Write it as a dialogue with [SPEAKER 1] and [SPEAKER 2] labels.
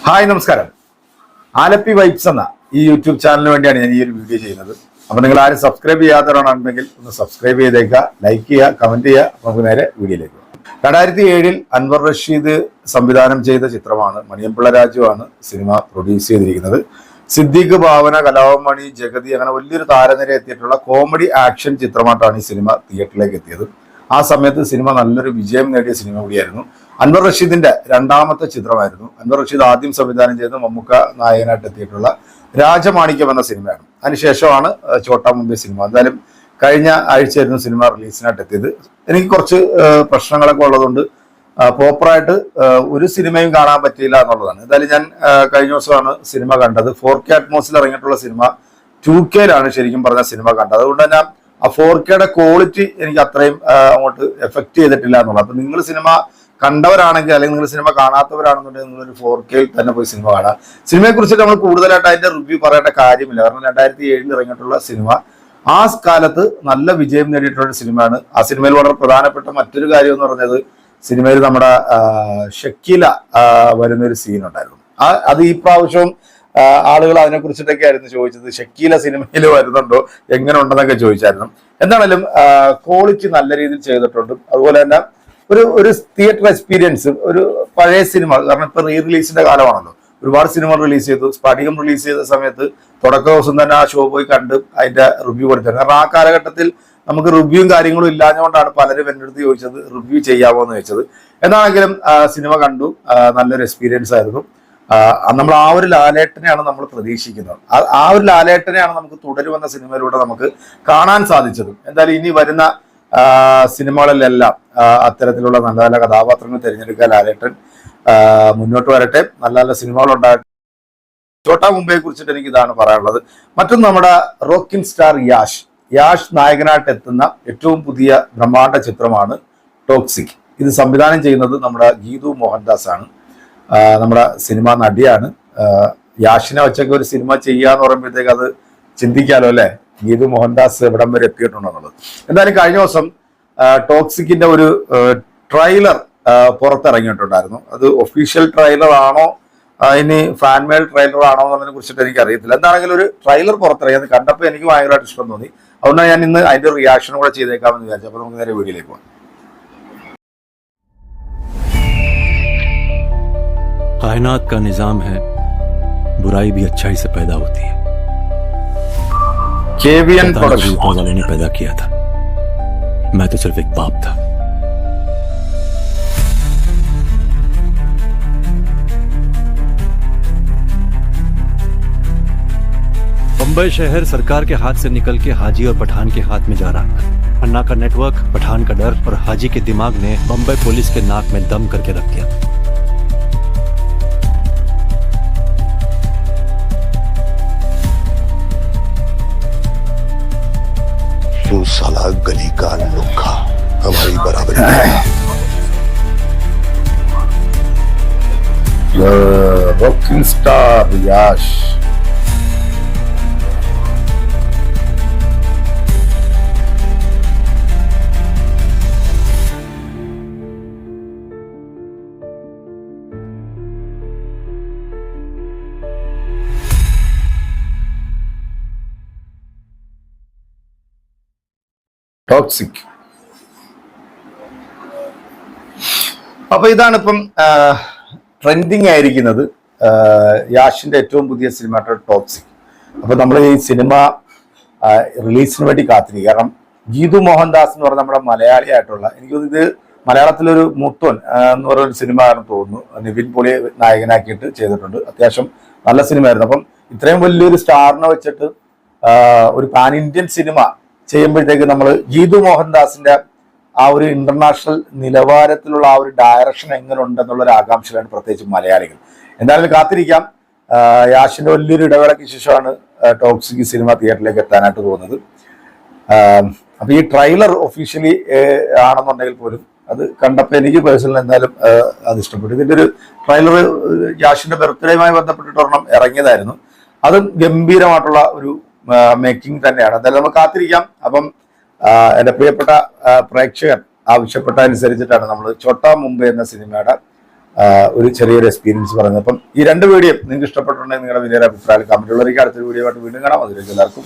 [SPEAKER 1] Hi നമസ്കാരം. Alleppey vibes എന്ന ഈ യൂട്യൂബ് ചാനലിന് വേണ്ടിയാണ് ഞാൻ ഈ ഒരു വീഡിയോ ചെയ്യുന്നത്. അപ്പോൾ നിങ്ങൾ ആരും സബ്സ്ക്രൈബ് ചെയ്യാത്തവരാണെങ്കിൽ ഒന്ന് സബ്സ്ക്രൈബ് ചെയ്തേക്കുക, ലൈക്ക് ചെയ്യുക, കമന്റ് ചെയ്യുക. നമുക്ക് നേരെ വീഡിയോയിലേക്ക് പോകാം. 2007 അൻവർ റഷീദ് സംവിധാനം ചെയ്ത ചിത്രമാണ്. മണിയമ്പിള്ള രാജുവാണ് സിനിമ പ്രൊഡ്യൂസ് ചെയ്തിരിക്കുന്നത്. സിദ്ദീഖ്, ഭാവന, കലാഭവൻ, ജഗതി അങ്ങനെ വലിയൊരു താരനിര എത്തിയിട്ടുള്ള കോമഡി ആക്ഷൻ ചിത്രമായിട്ടാണ് ഈ സിനിമ തിയേറ്ററിലേക്ക് എത്തിയത്. ആ സമയത്ത് സിനിമ നല്ലൊരു വിജയം നേടിയ സിനിമ കൂടിയായിരുന്നു. അൻവർ റഷീദിന്റെ രണ്ടാമത്തെ ചിത്രമായിരുന്നു. അൻവർ റഷീദ് ആദ്യം സംവിധാനം ചെയ്ത് മമ്മൂക്ക നായകനായിട്ട് എത്തിയിട്ടുള്ള രാജമാണിക്യം എന്ന സിനിമയാണ്. അതിനുശേഷമാണ് ചോട്ടാ മുംബൈ സിനിമ. എന്തായാലും കഴിഞ്ഞ ആഴ്ചയായിരുന്നു സിനിമ റിലീസിനായിട്ട് എത്തിയത്. എനിക്ക് കുറച്ച് പ്രശ്നങ്ങളൊക്കെ ഉള്ളതുകൊണ്ട് പ്രോപ്പറായിട്ട് ഒരു സിനിമയും കാണാൻ പറ്റിയില്ല എന്നുള്ളതാണ്. എന്തായാലും ഞാൻ കഴിഞ്ഞ ദിവസമാണ് സിനിമ കണ്ടത്. 4K അറ്റ്മോസിൽ ഇറങ്ങിയിട്ടുള്ള സിനിമ 2Kയിലാണ് ശരിക്കും പറഞ്ഞ സിനിമ കണ്ടത്. അതുകൊണ്ട് തന്നെ ആ 4Kയുടെ ക്വാളിറ്റി എനിക്ക് അത്രയും അങ്ങോട്ട് എഫക്ട് ചെയ്തിട്ടില്ല എന്നുള്ളത്. അപ്പൊ നിങ്ങൾ സിനിമ കണ്ടവരാണെങ്കിൽ അല്ലെങ്കിൽ നിങ്ങൾ സിനിമ കാണാത്തവരാണെന്നുണ്ടെങ്കിൽ നിങ്ങളൊരു 4Kയിൽ തന്നെ പോയി സിനിമ കാണാം. സിനിമയെ കുറിച്ചിട്ട് നമ്മൾ കൂടുതലായിട്ട് അതിന്റെ റിവ്യൂ പറയേണ്ട കാര്യമില്ല. കാരണം 2007 ഇറങ്ങിയിട്ടുള്ള സിനിമ ആ കാലത്ത് നല്ല വിജയം നേടിയിട്ടുള്ള സിനിമയാണ്. ആ സിനിമയിൽ വളരെ പ്രധാനപ്പെട്ട മറ്റൊരു കാര്യം എന്ന് പറഞ്ഞത് സിനിമയിൽ നമ്മുടെ ഷക്കീല വരുന്നൊരു സീൻ ഉണ്ടായിരുന്നു. അത് ഈ പ്രാവശ്യവും ആളുകൾ അതിനെ കുറിച്ചിട്ടൊക്കെ ആയിരുന്നു ചോദിച്ചത്. ഷക്കീല സിനിമയിൽ വരുന്നുണ്ടോ, എങ്ങനെ ഉണ്ടെന്നൊക്കെ ചോദിച്ചായിരുന്നു. എന്താണെങ്കിലും ക്വാളിറ്റി നല്ല രീതിയിൽ ചെയ്തിട്ടുണ്ട്. അതുപോലെ തന്നെ ഒരു തിയേറ്റർ എക്സ്പീരിയൻസ്, ഒരു പഴയ സിനിമ. കാരണം ഇപ്പൊ റീ റിലീസിന്റെ കാലമാണല്ലോ. ഒരുപാട് സിനിമ റിലീസ് ചെയ്തു. സ്ഫടികം റിലീസ് ചെയ്ത സമയത്ത് തുടക്ക ദിവസം തന്നെ ആ ഷോ പോയി കണ്ട് അതിന്റെ റിവ്യൂ കൊടുത്തത്. കാരണം ആ കാലഘട്ടത്തിൽ നമുക്ക് റിവ്യൂവും കാര്യങ്ങളും ഇല്ലാഞ്ഞുകൊണ്ടാണ് പലരും എൻ്റെ അടുത്ത് ചോദിച്ചത് റിവ്യൂ ചെയ്യാമോ എന്ന് ചോദിച്ചത്. എന്താണെങ്കിലും സിനിമ കണ്ടു, നല്ലൊരു എക്സ്പീരിയൻസ് ആയിരുന്നു. നമ്മൾ ആ ഒരു ലാലേട്ടനെയാണ് നമ്മൾ പ്രതീക്ഷിക്കുന്നത്. ആ ഒരു ലാലേട്ടനെയാണ് നമുക്ക് തുടരുമെന്ന സിനിമയിലൂടെ നമുക്ക് കാണാൻ സാധിച്ചത്. എന്തായാലും ഇനി വരുന്ന സിനിമകളിലെല്ലാം അത്തരത്തിലുള്ള നല്ല നല്ല കഥാപാത്രങ്ങൾ തിരഞ്ഞെടുക്കാൻ ലാലേട്ടൻ മുന്നോട്ട് വരട്ടെ. നല്ല നല്ല സിനിമകൾ ഉണ്ടാകട്ടെ. ചോട്ടാ മുംബൈയെ കുറിച്ചിട്ട് എനിക്ക് ഇതാണ് പറയാനുള്ളത്. മറ്റൊന്ന് നമ്മുടെ റോക്കിംഗ് സ്റ്റാർ യാഷ് നായകനായിട്ട് എത്തുന്ന ഏറ്റവും പുതിയ ബ്രഹ്മാണ്ഡ ചിത്രമാണ് ടോക്സിക്. ഇത് സംവിധാനം ചെയ്യുന്നത് നമ്മുടെ ഗീതു മോഹൻദാസ് ആണ്. നമ്മുടെ സിനിമ നടിയാണ്. യാഷിനെ വെച്ചൊക്കെ ഒരു സിനിമ ചെയ്യാന്ന് പറയുമ്പോഴത്തേക്ക് അത് ചിന്തിക്കാലോ അല്ലെ, ഗീതു മോഹൻദാസ് എവിടം വരെ എത്തിയിട്ടുണ്ടെന്നുള്ളത്. എന്തായാലും കഴിഞ്ഞ ദിവസം ടോക്സിക്കിന്റെ ഒരു ട്രെയിലർ പുറത്തിറങ്ങിയിട്ടുണ്ടായിരുന്നു. അത് ഒഫീഷ്യൽ ട്രെയിലർ ആണോ ഇനി ഫാൻമെയിൽ ട്രെയിലർ ആണോ എന്നതിനെ കുറിച്ചിട്ട് എനിക്ക് അറിയത്തില്ല. എന്താണെങ്കിലും ഒരു ട്രെയിലർ പുറത്തിറങ്ങിയത് കണ്ടപ്പോൾ എനിക്ക് ഭയങ്കരമായിട്ട് ഇഷ്ടം തോന്നി. അതുകൊണ്ടാണ് ഞാൻ ഇന്ന് അതിന്റെ റിയാക്ഷൻ കൂടെ ചെയ്തേക്കാമെന്ന് വിചാരിച്ചു. അപ്പൊ നമുക്ക് നേരെ വീഡിയോയിലേക്ക് പോകാം.
[SPEAKER 2] कायनात का निजाम है, बुराई भी अच्छाई से पैदा होती है।
[SPEAKER 1] KVN प्रोडक्शन
[SPEAKER 2] वाले ने पैदा किया था, मैं तो सिर्फ एक बाप था। बंबई शहर सरकार के हाथ से निकल के हाजी और पठान के हाथ में जा रहा है। अन्ना का नेटवर्क, पठान का डर और हाजी के दिमाग ने बंबई पुलिस के नाक में दम करके रख दिया।
[SPEAKER 3] तू साला गली का लोखा हमारी बराबरी
[SPEAKER 1] रॉकिंग स्टार याश ടോക്സിക്. അപ്പൊ ഇതാണ് ഇപ്പം ട്രെൻഡിങ് ആയിരിക്കുന്നത്. യാഷിന്റെ ഏറ്റവും പുതിയ സിനിമ ടോക്സിക്. അപ്പൊ നമ്മൾ ഈ സിനിമ റിലീസിന് വേണ്ടി കാത്തിരിക്കും. കാരണം ഗീതു മോഹൻദാസ് എന്ന് പറഞ്ഞ നമ്മുടെ മലയാളിയായിട്ടുള്ള, എനിക്ക് ഇത് മലയാളത്തിലൊരു മുത്തോൻ എന്ന് പറയുന്ന സിനിമ ആണെന്ന് തോന്നുന്നു. നിവിൻ പോളി നായകനാക്കിയിട്ട് ചെയ്തിട്ടുണ്ട്. അത്യാവശ്യം നല്ല സിനിമയായിരുന്നു. അപ്പം ഇത്രയും വലിയൊരു സ്റ്റാറിനെ വെച്ചിട്ട് ഒരു പാൻ ഇന്ത്യൻ സിനിമ ചെയ്യുമ്പോഴത്തേക്ക് നമ്മൾ ഗീതു മോഹൻദാസിന്റെ ആ ഒരു ഇന്റർനാഷണൽ നിലവാരത്തിലുള്ള ആ ഒരു ഡയറക്ഷൻ എങ്ങനെ ഉണ്ടെന്നുള്ളൊരു ആകാംക്ഷയിലാണ് പ്രത്യേകിച്ച് മലയാളികൾ. എന്തായാലും കാത്തിരിക്കാം. യാഷിന്റെ വലിയൊരു ഇടവേളയ്ക്ക് ശേഷമാണ് ടോക്സിക് സിനിമ തിയേറ്ററിലേക്ക് എത്താനായിട്ട് തോന്നുന്നത്. അപ്പൊ ഈ ട്രെയിലർ ഒഫീഷ്യലി ആണെന്നുണ്ടെങ്കിൽ പോലും അത് കണ്ടപ്പോൾ എനിക്ക് പേഴ്സണൽ എന്തായാലും അത് ഇഷ്ടപ്പെട്ടു. ഇതിന്റെ ഒരു ട്രെയിലർ യാഷിന്റെ ബർത്ത്ഡേയുമായി ബന്ധപ്പെട്ടിട്ട് ഒരെണ്ണം ഇറങ്ങിയതായിരുന്നു. അതും ഗംഭീരമായിട്ടുള്ള ഒരു മേക്കിംഗ് തന്നെയാണ്. എന്തായാലും നമുക്ക് കാത്തിരിക്കാം. അപ്പം എൻ്റെ പ്രിയപ്പെട്ട പ്രേക്ഷകർ ആവശ്യപ്പെട്ട അനുസരിച്ചിട്ടാണ് നമ്മൾ ചോട്ടാ മുംബൈ എന്ന സിനിമയുടെ ഒരു ചെറിയൊരു എക്സ്പീരിയൻസ് പറയുന്നത്. അപ്പം ഈ 2 വീഡിയോ നിങ്ങൾക്ക് ഇഷ്ടപ്പെട്ടിട്ടുണ്ടെങ്കിൽ നിങ്ങളുടെ വലിയൊരു അഭിപ്രായം കമന്റുള്ളവർക്ക് അടുത്തൊരു വീഡിയോ ആയിട്ട് വീണ്ടും കാണാം. അതിലേക്ക് എല്ലാവർക്കും